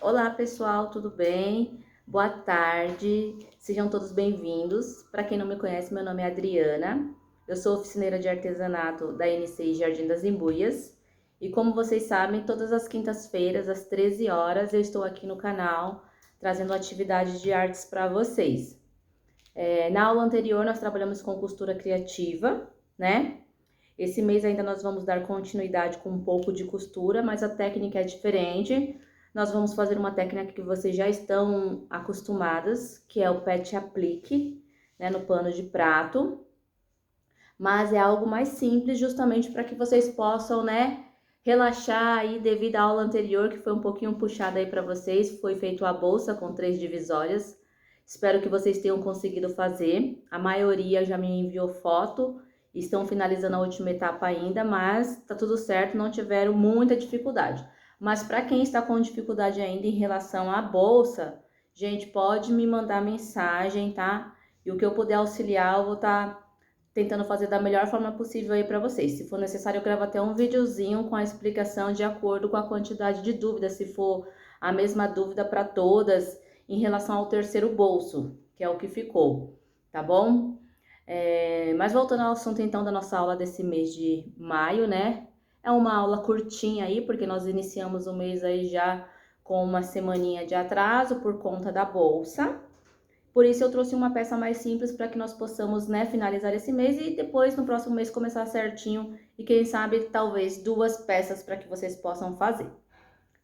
Olá pessoal, tudo bem? Boa tarde, sejam todos bem-vindos. Para quem não me conhece, meu nome é Adriana, eu sou oficineira de artesanato da NCI Jardim das Embuias e como vocês sabem, todas as quintas-feiras, às 13 horas, eu estou aqui no canal trazendo atividades de artes para vocês. Na aula anterior, nós trabalhamos com costura criativa, né? Esse mês ainda nós vamos dar continuidade com um pouco de costura, mas a técnica é diferente. Nós vamos fazer uma técnica que vocês já estão acostumadas, que é o pet applique, né, no pano de prato. Mas é algo mais simples, justamente para que vocês possam, né, relaxar aí devido à aula anterior, que foi um pouquinho puxada aí para vocês. Foi feito a bolsa com 3 divisórias. Espero que vocês tenham conseguido fazer. A maioria já me enviou foto. Estão finalizando a última etapa ainda, mas tá tudo certo, não tiveram muita dificuldade. Mas para quem está com dificuldade ainda em relação à bolsa, gente, pode me mandar mensagem, tá? E o que eu puder auxiliar, eu vou estar tentando fazer da melhor forma possível aí para vocês. Se for necessário, eu gravo até um videozinho com a explicação de acordo com a quantidade de dúvidas, se for a mesma dúvida para todas em relação ao terceiro bolso, que é o que ficou, tá bom? Mas voltando ao assunto então da nossa aula desse mês de maio, né? É uma aula curtinha aí, porque nós iniciamos o mês aí já com uma semaninha de atraso por conta da bolsa. Por isso eu trouxe uma peça mais simples para que nós possamos, né, finalizar esse mês e depois no próximo mês começar certinho e quem sabe talvez 2 peças para que vocês possam fazer,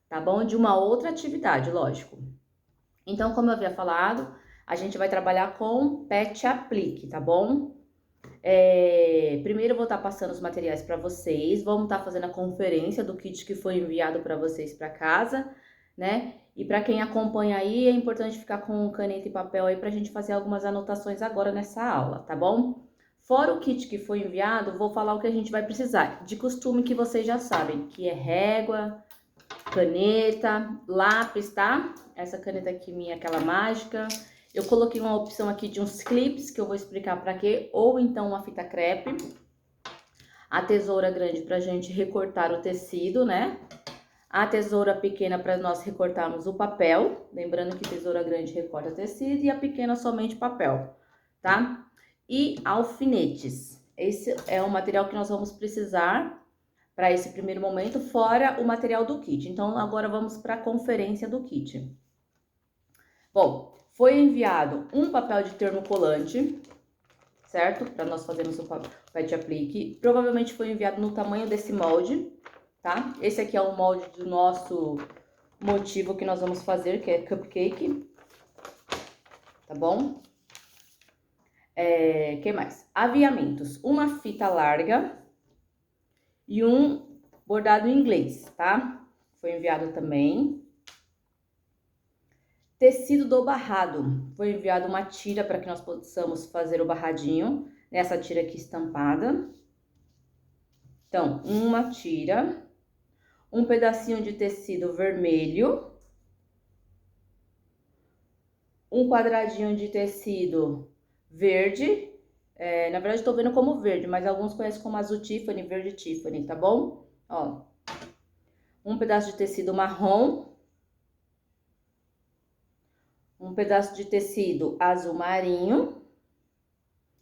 tá bom? De uma outra atividade, lógico. Então, como eu havia falado, a gente vai trabalhar com pet applique, tá bom? Primeiro eu vou estar passando os materiais para vocês, vamos estar fazendo a conferência do kit que foi enviado para vocês para casa, né? E para quem acompanha aí, é importante ficar com caneta e papel aí para a gente fazer algumas anotações agora nessa aula, tá bom? Fora o kit que foi enviado, vou falar o que a gente vai precisar. De costume que vocês já sabem, que é régua, caneta, lápis, tá? Essa caneta aqui minha, aquela mágica. Eu coloquei uma opção aqui de uns clips, que eu vou explicar para quê, ou então uma fita crepe. A tesoura grande pra gente recortar o tecido, né? A tesoura pequena para nós recortarmos o papel. Lembrando que tesoura grande recorta tecido e a pequena somente papel, tá? E alfinetes. Esse é o material que nós vamos precisar para esse primeiro momento, fora o material do kit. Então, agora vamos para a conferência do kit. Bom, foi enviado um papel de termocolante, certo? Para nós fazermos o pet applique. Provavelmente foi enviado no tamanho desse molde, tá? Esse aqui é o molde do nosso motivo que nós vamos fazer, que é cupcake, tá bom? Que mais? Aviamentos, uma fita larga e um bordado em inglês, tá? Foi enviado também. Tecido do barrado, foi enviado uma tira para que nós possamos fazer o barradinho, nessa tira aqui estampada. Então, uma tira, um pedacinho de tecido vermelho, um quadradinho de tecido verde, na verdade estou vendo como verde, mas alguns conhecem como azul Tiffany, verde Tiffany, tá bom? Ó, um pedaço de tecido marrom, um pedaço de tecido azul marinho,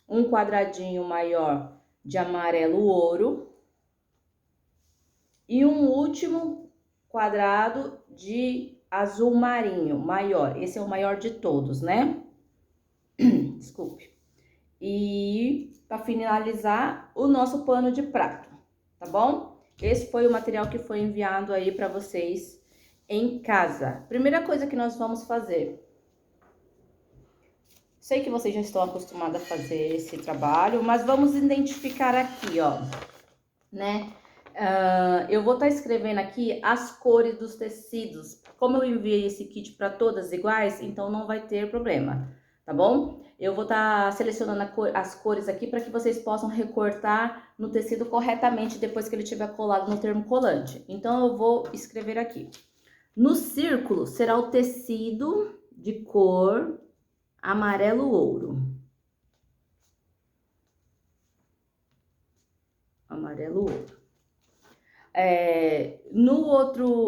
um quadradinho maior de amarelo ouro e um último quadrado de azul marinho maior. Esse é o maior de todos, né? Desculpe. E para finalizar, o nosso pano de prato, tá bom? Esse foi o material que foi enviado aí para vocês em casa. Primeira coisa que nós vamos fazer. Sei que vocês já estão acostumados a fazer esse trabalho, mas vamos identificar aqui, ó, né? Eu vou estar escrevendo aqui as cores dos tecidos. Como eu enviei esse kit para todas iguais, então não vai ter problema, tá bom? Eu vou estar selecionando as cores aqui para que vocês possam recortar no tecido corretamente depois que ele tiver colado no termocolante. Então, eu vou escrever aqui. No círculo será o tecido de cor amarelo ouro. Amarelo ouro.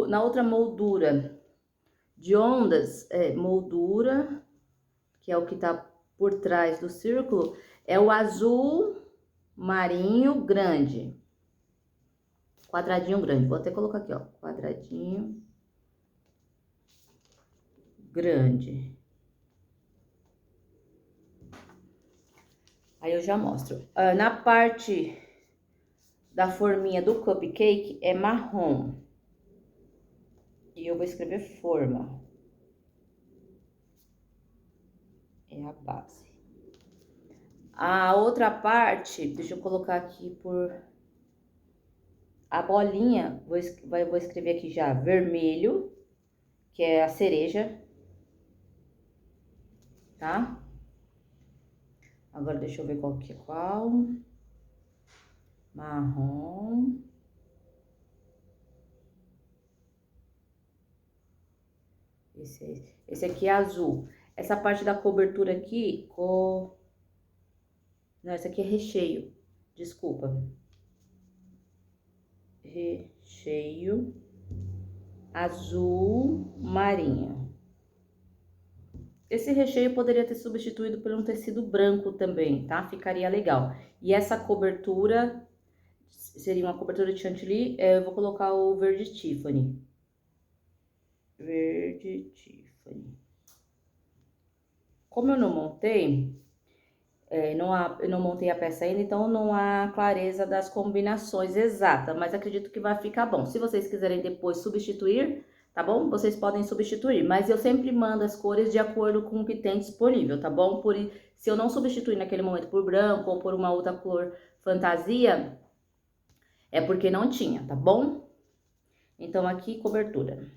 Na outra moldura de ondas, moldura, que é o que tá por trás do círculo, é o azul marinho grande. Quadradinho grande. Vou até colocar aqui, ó. Quadradinho grande. Aí eu já mostro. Na parte da forminha do cupcake é marrom. E eu vou escrever forma. É a base. A outra parte, deixa eu colocar aqui por... A bolinha, vou escrever aqui já vermelho, que é a cereja. Tá? Agora deixa eu ver qual que é qual. Marrom. Esse aqui é azul. Essa parte da cobertura aqui, não, esse aqui é recheio. Desculpa. Recheio azul marinho. Esse recheio poderia ter substituído por um tecido branco também, tá? Ficaria legal. E essa cobertura seria uma cobertura de chantilly. Eu vou colocar o verde Tiffany. Verde Tiffany. Como eu não montei, eu não montei a peça ainda, então não há clareza das combinações exatas, mas acredito que vai ficar bom. Se vocês quiserem depois substituir, tá bom? Vocês podem substituir, mas eu sempre mando as cores de acordo com o que tem disponível, tá bom? Se eu não substituir naquele momento por branco ou por uma outra cor fantasia, é porque não tinha, tá bom? Então, aqui, cobertura.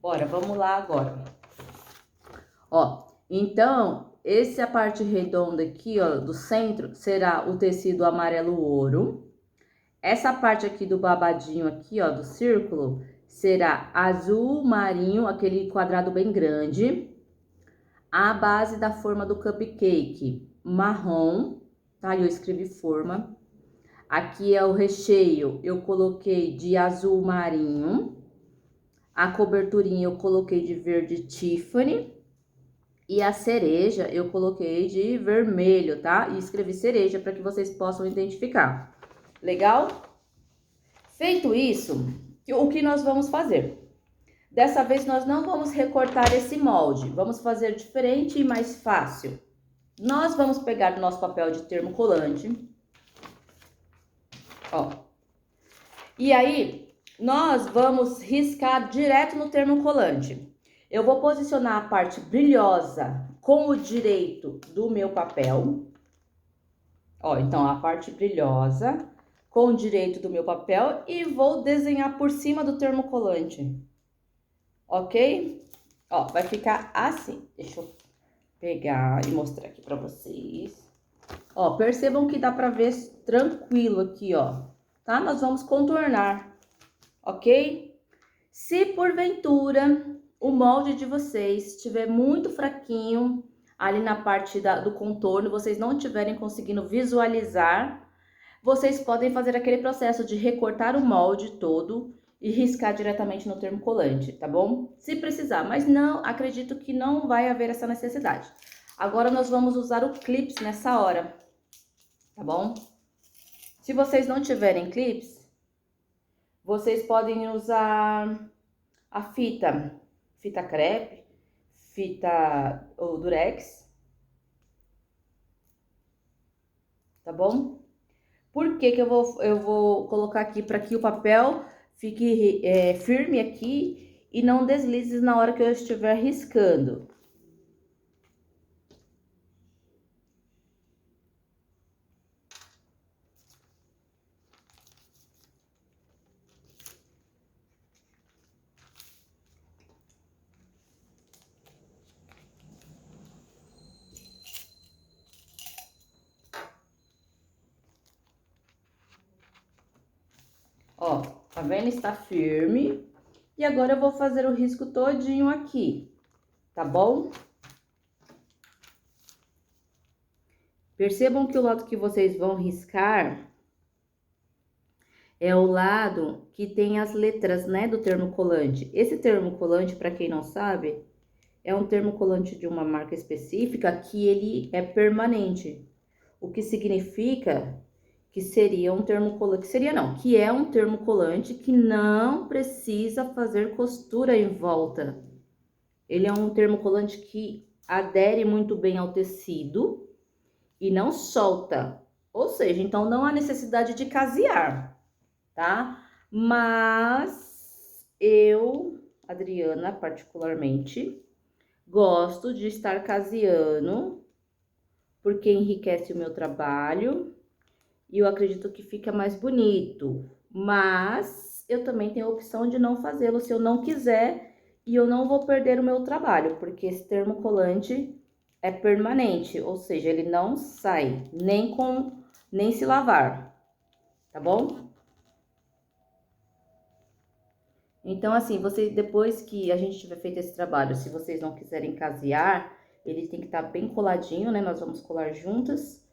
Bora, vamos lá agora. Ó, então, essa parte redonda aqui, ó, do centro, será o tecido amarelo ouro. Essa parte aqui do babadinho aqui, ó, do círculo, será azul marinho, aquele quadrado bem grande. A base da forma do cupcake, marrom, tá? Eu escrevi forma. Aqui é o recheio, eu coloquei de azul marinho. A coberturinha eu coloquei de verde Tiffany. E a cereja eu coloquei de vermelho, tá? E escrevi cereja para que vocês possam identificar. Legal? Feito isso, o que nós vamos fazer? Dessa vez nós não vamos recortar esse molde, vamos fazer diferente e mais fácil. Nós vamos pegar o nosso papel de termocolante, ó. E aí, nós vamos riscar direto no termocolante. Eu vou posicionar a parte brilhosa com o direito do meu papel. Ó, então, a parte brilhosa com o direito do meu papel e vou desenhar por cima do termocolante. Ok? Ó, vai ficar assim. Deixa eu pegar e mostrar aqui pra vocês. Ó, percebam que dá pra ver tranquilo aqui, ó. Tá? Nós vamos contornar, ok? Se porventura o molde de vocês estiver muito fraquinho, ali na parte do contorno, vocês não estiverem conseguindo visualizar, vocês podem fazer aquele processo de recortar o molde todo e riscar diretamente no termocolante, tá bom? Se precisar, mas não, acredito que não vai haver essa necessidade. Agora nós vamos usar o clips nessa hora, tá bom? Se vocês não tiverem clips, vocês podem usar a fita crepe, fita ou durex, tá bom? Por que que eu vou colocar aqui para que o papel fique firme aqui e não deslize na hora que eu estiver riscando. Ó, tá vendo? Está firme. E agora eu vou fazer o risco todinho aqui, tá bom? Percebam que o lado que vocês vão riscar é o lado que tem as letras, né, do termocolante. Esse termocolante, para quem não sabe, é um termocolante de uma marca específica que ele é permanente. O que significa que seria um termocolante, que é um termocolante que não precisa fazer costura em volta. Ele é um termocolante que adere muito bem ao tecido e não solta. Ou seja, então não há necessidade de casear, tá? Mas eu, Adriana, particularmente, gosto de estar caseando porque enriquece o meu trabalho e eu acredito que fica mais bonito. Mas eu também tenho a opção de não fazê-lo se eu não quiser e eu não vou perder o meu trabalho, porque esse termocolante é permanente, ou seja, ele não sai nem se lavar, tá bom? Então, assim, depois que a gente tiver feito esse trabalho, se vocês não quiserem casear, ele tem que estar bem coladinho, né? Nós vamos colar juntas,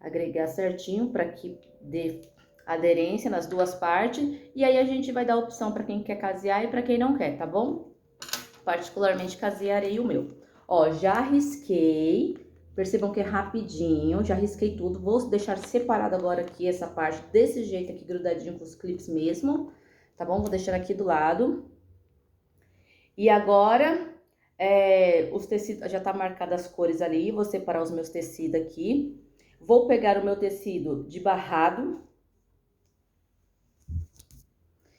agregar certinho para que dê aderência nas duas partes. E aí a gente vai dar a opção para quem quer casear e para quem não quer, tá bom? Particularmente casearei o meu. Ó, já risquei. Percebam que é rapidinho, já risquei tudo. Vou deixar separado agora aqui essa parte desse jeito aqui, grudadinho com os clips mesmo, tá bom? Vou deixar aqui do lado. E agora, os tecidos, já tá marcadas as cores ali, vou separar os meus tecidos aqui. Vou pegar o meu tecido de barrado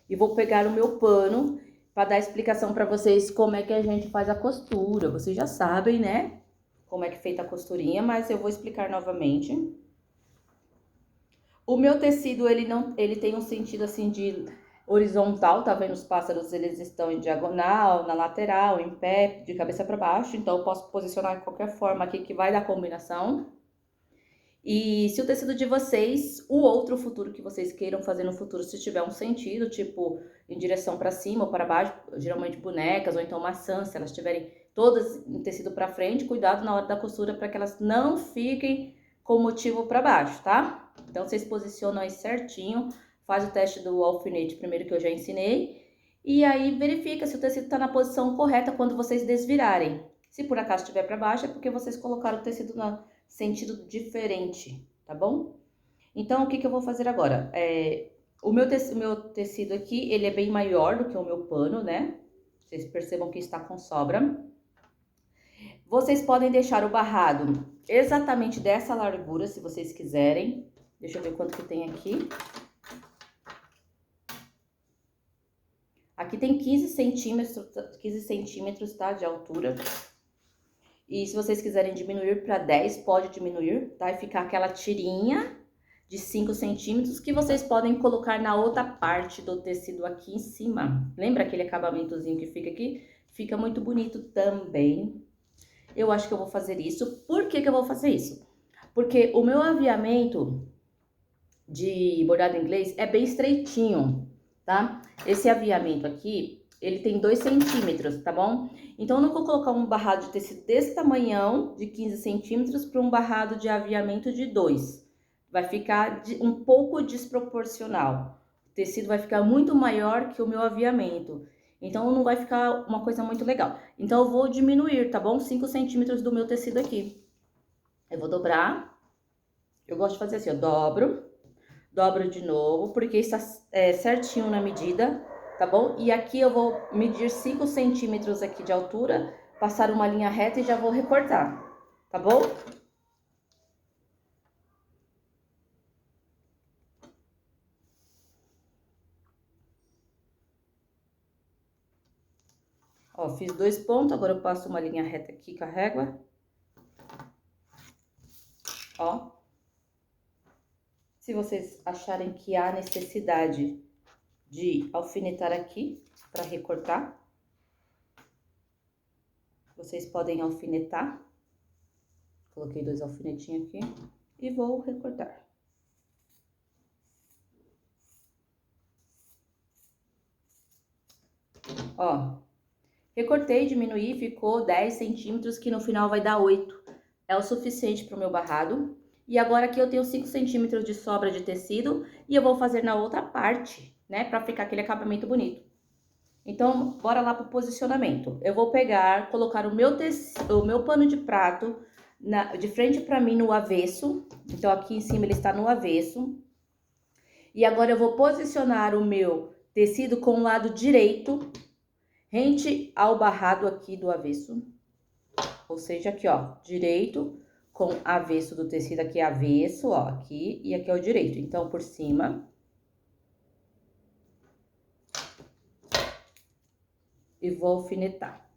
e vou pegar o meu pano para dar explicação para vocês como é que a gente faz a costura. Vocês já sabem, né? Como é que é feita a costurinha, mas eu vou explicar novamente. O meu tecido, ele tem um sentido assim de horizontal, tá vendo? Os pássaros, eles estão em diagonal, na lateral, em pé, de cabeça para baixo. Então, eu posso posicionar de qualquer forma aqui que vai dar combinação. E se o tecido de vocês, o outro futuro que vocês queiram fazer no futuro, se tiver um sentido, tipo em direção para cima ou para baixo, geralmente bonecas ou então maçãs, se elas tiverem todas em tecido para frente, cuidado na hora da costura para que elas não fiquem com motivo para baixo, tá? Então vocês posicionam aí certinho, faz o teste do alfinete primeiro que eu já ensinei, e aí verifica se o tecido está na posição correta quando vocês desvirarem. Se por acaso estiver para baixo, é porque vocês colocaram o tecido no sentido diferente, tá bom? Então, o que eu vou fazer agora? O meu tecido aqui, ele é bem maior do que o meu pano, né? Vocês percebam que está com sobra. Vocês podem deixar o barrado exatamente dessa largura, se vocês quiserem. Deixa eu ver quanto que tem aqui. Aqui tem 15 centímetros, tá? De altura. E se vocês quiserem diminuir para 10, pode diminuir, tá? E ficar aquela tirinha de 5 centímetros que vocês podem colocar na outra parte do tecido aqui em cima. Lembra aquele acabamentozinho que fica aqui? Fica muito bonito também. Eu acho que eu vou fazer isso. Por que eu vou fazer isso? Porque o meu aviamento de bordado inglês é bem estreitinho, tá? Esse aviamento aqui, ele tem 2 centímetros, tá bom? Então, eu não vou colocar um barrado de tecido desse tamanhão, de 15 centímetros, para um barrado de aviamento de 2. Vai ficar um pouco desproporcional. O tecido vai ficar muito maior que o meu aviamento. Então, não vai ficar uma coisa muito legal. Então, eu vou diminuir, tá bom? 5 centímetros do meu tecido aqui. Eu vou dobrar. Eu gosto de fazer assim, eu dobro de novo, porque está certinho na medida, tá bom? E aqui eu vou medir 5 centímetros aqui de altura, passar uma linha reta e já vou recortar, tá bom? Ó, fiz 2 pontos, agora eu passo uma linha reta aqui com a régua. Ó. Se vocês acharem que há necessidade de alfinetar aqui para recortar, vocês podem alfinetar. Coloquei 2 alfinetinhos aqui e vou recortar. Ó, recortei, diminuí, ficou 10 centímetros, que no final vai dar 8. É o suficiente para o meu barrado. E agora aqui eu tenho 5 centímetros de sobra de tecido e eu vou fazer na outra parte, né? Pra ficar aquele acabamento bonito. Então, bora lá pro posicionamento. Eu vou pegar, colocar o meu pano de prato de frente pra mim no avesso. Então, aqui em cima ele está no avesso. E agora eu vou posicionar o meu tecido com o lado direito, rente ao barrado aqui do avesso. Ou seja, aqui, ó, direito com avesso do tecido, aqui é avesso, ó, aqui, e aqui é o direito. Então, por cima. E vou alfinetar.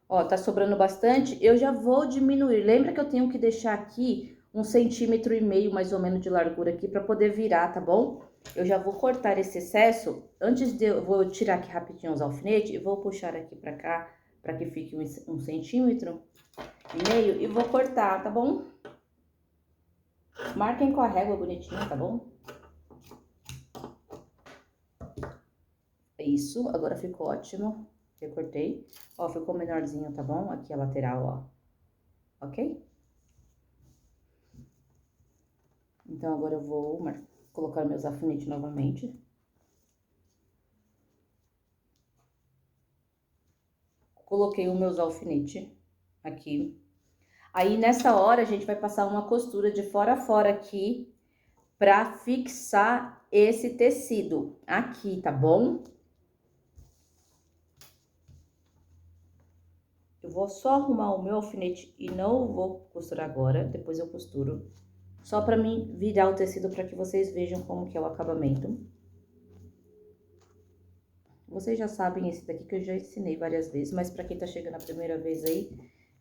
Ó, tá sobrando bastante, eu já vou diminuir. Lembra que eu tenho que deixar aqui 1,5 centímetros mais ou menos de largura aqui pra poder virar, tá bom? Eu já vou cortar esse excesso. Antes de eu vou tirar aqui rapidinho os alfinetes e vou puxar aqui pra cá, pra que fique 1,5 centímetros e vou cortar, tá bom? Marquem com a régua bonitinho, tá bom? Isso, agora ficou ótimo. Eu cortei. Ó, ficou menorzinho, tá bom? Aqui a lateral, ó. Ok? Então, agora eu vou colocar meus alfinetes novamente. Coloquei os meus alfinetes aqui. Aí, nessa hora, a gente vai passar uma costura de fora a fora aqui pra fixar esse tecido aqui, tá bom? Eu vou só arrumar o meu alfinete e não vou costurar agora, depois eu costuro. Só pra mim virar o tecido pra que vocês vejam como que é o acabamento. Vocês já sabem esse daqui que eu já ensinei várias vezes, mas pra quem tá chegando a primeira vez aí,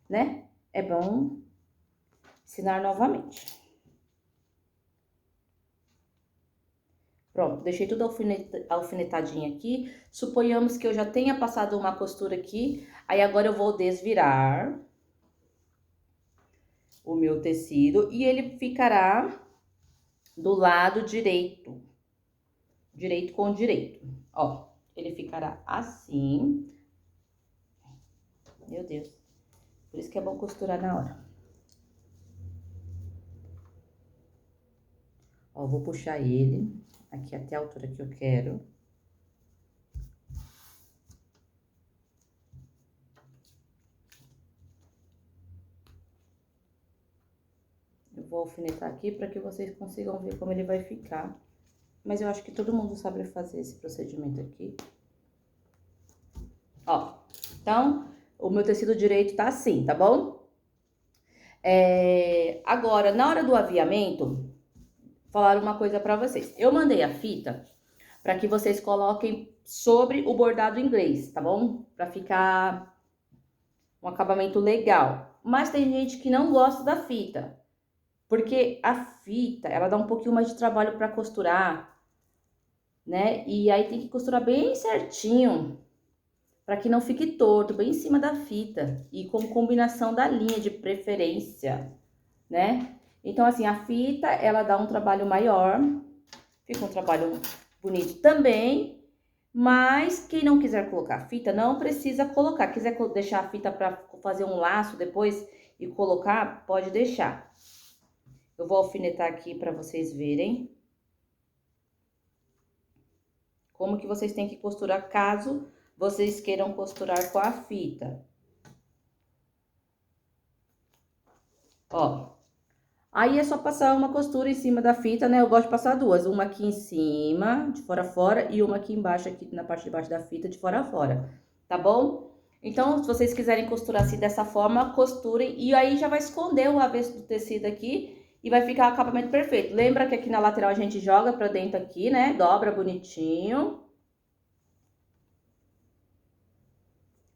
né? É bom ensinar novamente. Pronto, deixei tudo alfinetadinho aqui. Suponhamos que eu já tenha passado uma costura aqui. Aí agora eu vou desvirar o meu tecido e ele ficará do lado direito. Direito com direito. Ó, ele ficará assim. Meu Deus. Por isso que é bom costurar na hora. Ó, vou puxar ele aqui até a altura que eu quero. Eu vou alfinetar aqui para que vocês consigam ver como ele vai ficar. Mas eu acho que todo mundo sabe fazer esse procedimento aqui. Ó, então, o meu tecido direito tá assim, tá bom? Agora, na hora do aviamento, falar uma coisa pra vocês. Eu mandei a fita para que vocês coloquem sobre o bordado inglês, tá bom? Pra ficar um acabamento legal. Mas tem gente que não gosta da fita, porque a fita, ela dá um pouquinho mais de trabalho pra costurar, né? E aí tem que costurar bem certinho, para que não fique torto, bem em cima da fita e com combinação da linha de preferência, né? Então, assim, a fita, ela dá um trabalho maior, fica um trabalho bonito também, mas quem não quiser colocar fita, não precisa colocar. Quiser deixar a fita para fazer um laço depois e colocar, pode deixar. Eu vou alfinetar aqui para vocês verem como que vocês têm que costurar caso vocês queiram costurar com a fita. Ó, aí é só passar uma costura em cima da fita, né? Eu gosto de passar duas, uma aqui em cima, de fora a fora, e uma aqui embaixo, aqui na parte de baixo da fita, de fora a fora, tá bom? Então, se vocês quiserem costurar assim dessa forma, costurem, e aí já vai esconder o avesso do tecido aqui, e vai ficar o acabamento perfeito. Lembra que aqui na lateral a gente joga pra dentro aqui, né? Dobra bonitinho.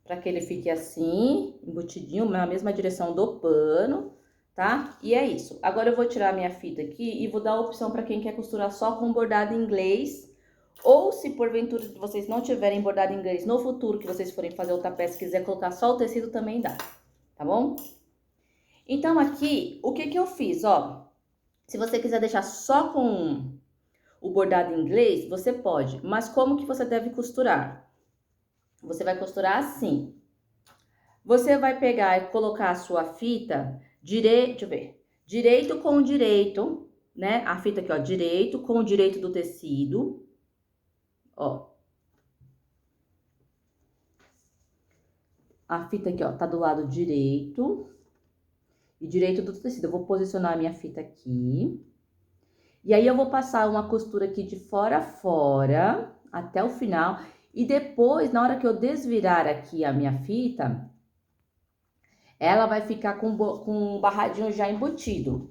Para que ele fique assim, embutidinho, na mesma direção do pano, tá? E é isso. Agora eu vou tirar a minha fita aqui e vou dar a opção para quem quer costurar só com bordado inglês. Ou se porventura vocês não tiverem bordado inglês no futuro, que vocês forem fazer outra peça e quiser colocar só o tecido, também dá, tá bom? Então aqui, o que que eu fiz, ó? Se você quiser deixar só com o bordado em inglês, você pode, mas como que você deve costurar? Você vai costurar assim. Você vai pegar e colocar a sua fita direito, deixa eu ver, direito com direito, né? A fita aqui, ó, direito com o direito do tecido, ó. A fita aqui, ó, tá do lado direito e direito do tecido. Eu vou posicionar a minha fita aqui. E aí, eu vou passar uma costura aqui de fora a fora, até o final. E depois, na hora que eu desvirar aqui a minha fita, ela vai ficar com um barradinho já embutido.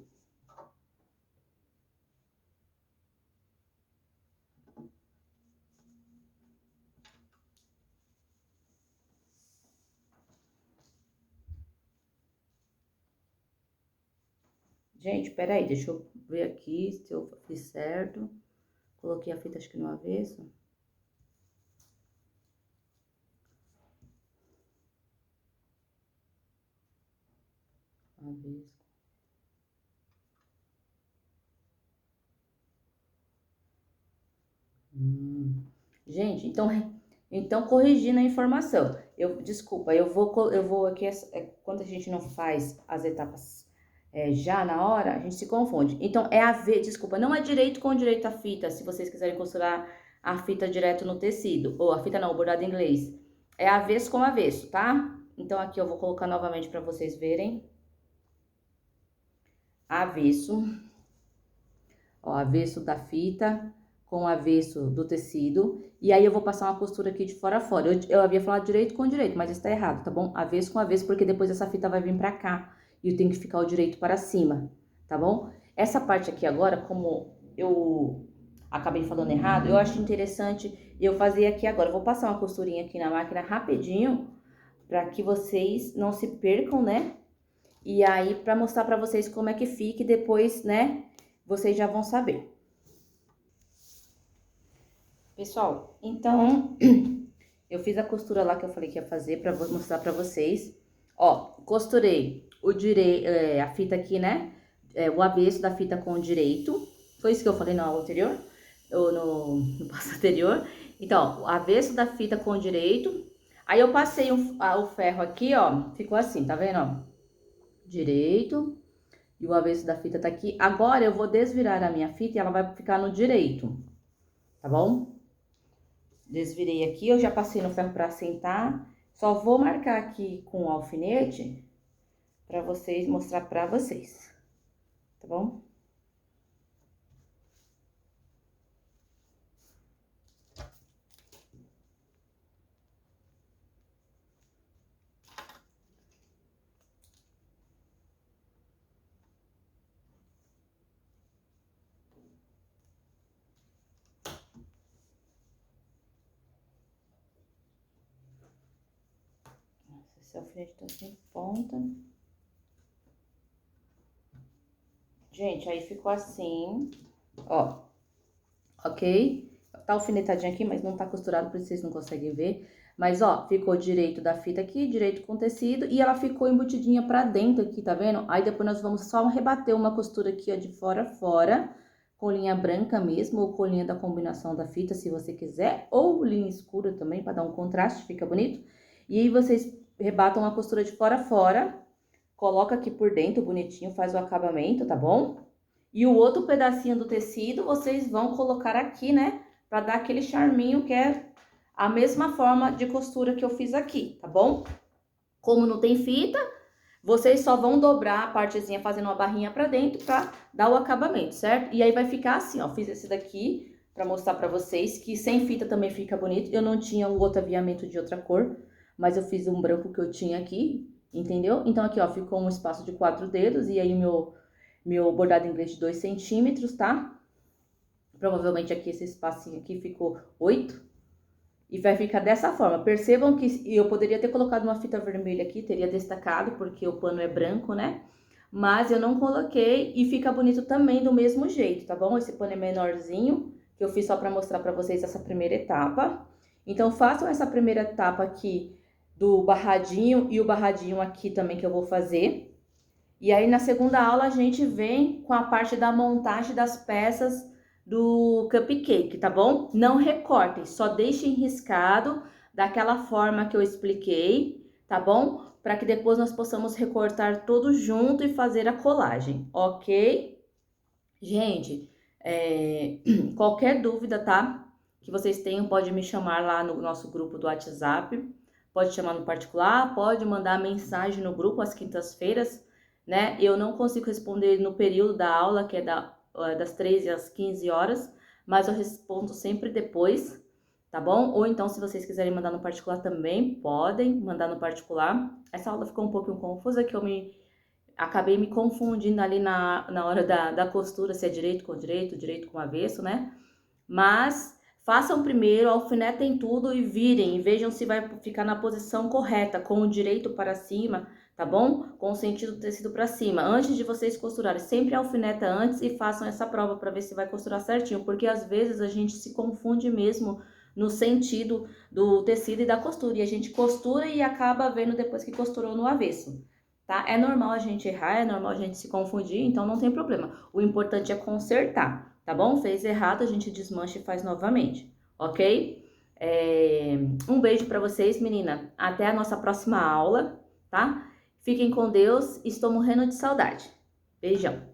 Gente, peraí, deixa eu ver aqui se eu fiz certo. Coloquei a fita, acho que no avesso. Avesso. Gente, então corrigindo a informação. Desculpa, eu vou aqui, quando a gente não faz as etapas já na hora, a gente se confunde. Então, desculpa, não é direito com direito a fita, se vocês quiserem costurar a fita direto no tecido, ou a fita não, o bordado em inglês. É avesso com avesso, tá? Então, aqui eu vou colocar novamente para vocês verem. Avesso. Ó, avesso da fita com avesso do tecido. E aí, eu vou passar uma costura aqui de fora a fora. Eu havia falado direito com direito, mas está errado, tá bom? Avesso com avesso, porque depois essa fita vai vir pra cá. E eu tenho que ficar o direito para cima, tá bom? Essa parte aqui agora, como eu acabei falando errado, eu acho interessante eu fazer aqui agora. Eu vou passar uma costurinha aqui na máquina rapidinho, para que vocês não se percam, né? E aí, para mostrar para vocês como é que fica e depois, né, vocês já vão saber. Pessoal, então, eu fiz a costura lá que eu falei que ia fazer para mostrar para vocês. Ó, costurei a fita aqui, né? O avesso da fita com o direito. Foi isso que eu falei na aula anterior? Ou no passo anterior. Então, o avesso da fita com o direito. Aí, eu passei o ferro aqui, ó. Ficou assim, tá vendo, ó? Direito. E o avesso da fita tá aqui. Agora, eu vou desvirar a minha fita e ela vai ficar no direito. Tá bom? Desvirei aqui, eu já passei no ferro pra assentar. Só vou marcar aqui com o alfinete pra vocês, mostrar pra vocês. Tá bom? Esse alfinete tá sem ponta. Gente, aí ficou assim, ó, ok? Tá alfinetadinho aqui, mas não tá costurado, por isso vocês não conseguem ver. Mas, ó, ficou direito da fita aqui, direito com tecido, e ela ficou embutidinha pra dentro aqui, tá vendo? Aí, depois nós vamos só rebater uma costura aqui, ó, de fora a fora, com linha branca mesmo, ou com linha da combinação da fita, se você quiser, ou linha escura também, pra dar um contraste, fica bonito. E aí, vocês rebatam a costura de fora a fora, coloca aqui por dentro, bonitinho, faz o acabamento, tá bom? E o outro pedacinho do tecido, vocês vão colocar aqui, né? Pra dar aquele charminho, que é a mesma forma de costura que eu fiz aqui, tá bom? Como não tem fita, vocês só vão dobrar a partezinha fazendo uma barrinha pra dentro pra dar o acabamento, certo? E aí vai ficar assim, ó, fiz esse daqui pra mostrar pra vocês que sem fita também fica bonito. Eu não tinha o outro aviamento de outra cor, mas eu fiz um branco que eu tinha aqui, entendeu? Então aqui, ó, ficou um espaço de 4 dedos e aí meu bordado em inglês de 2 centímetros, tá? Provavelmente aqui esse espacinho aqui ficou 8. E vai ficar dessa forma. Percebam que eu poderia ter colocado uma fita vermelha aqui, teria destacado, porque o pano é branco, né? Mas eu não coloquei e fica bonito também do mesmo jeito, tá bom? Esse pano é menorzinho, que eu fiz só pra mostrar pra vocês essa primeira etapa. Então, façam essa primeira etapa aqui do barradinho e o barradinho aqui também que eu vou fazer. E aí, na segunda aula, a gente vem com a parte da montagem das peças do cupcake, tá bom? Não recortem, só deixem riscado daquela forma que eu expliquei, tá bom? Para que depois nós possamos recortar tudo junto e fazer a colagem, ok? Gente, qualquer dúvida, tá? Que vocês tenham, pode me chamar lá no nosso grupo do WhatsApp, pode chamar no particular, pode mandar mensagem no grupo às quintas-feiras, né? Eu não consigo responder no período da aula, que é das 13 às 15 horas, mas eu respondo sempre depois, tá bom? Ou então, se vocês quiserem mandar no particular também, podem mandar no particular. Essa aula ficou um pouquinho confusa, que eu acabei me confundindo ali na hora da costura, se é direito com avesso, né? Mas façam primeiro, alfinetem tudo e virem, e vejam se vai ficar na posição correta, com o direito para cima, tá bom? Com o sentido do tecido para cima. Antes de vocês costurarem, sempre alfineta antes e façam essa prova para ver se vai costurar certinho, porque às vezes a gente se confunde mesmo no sentido do tecido e da costura, e a gente costura e acaba vendo depois que costurou no avesso. Tá? É normal a gente errar, é normal a gente se confundir, então não tem problema. O importante é consertar, tá bom? Fez errado, a gente desmancha e faz novamente, ok? Um beijo pra vocês, menina. Até a nossa próxima aula, tá? Fiquem com Deus, estou morrendo de saudade. Beijão.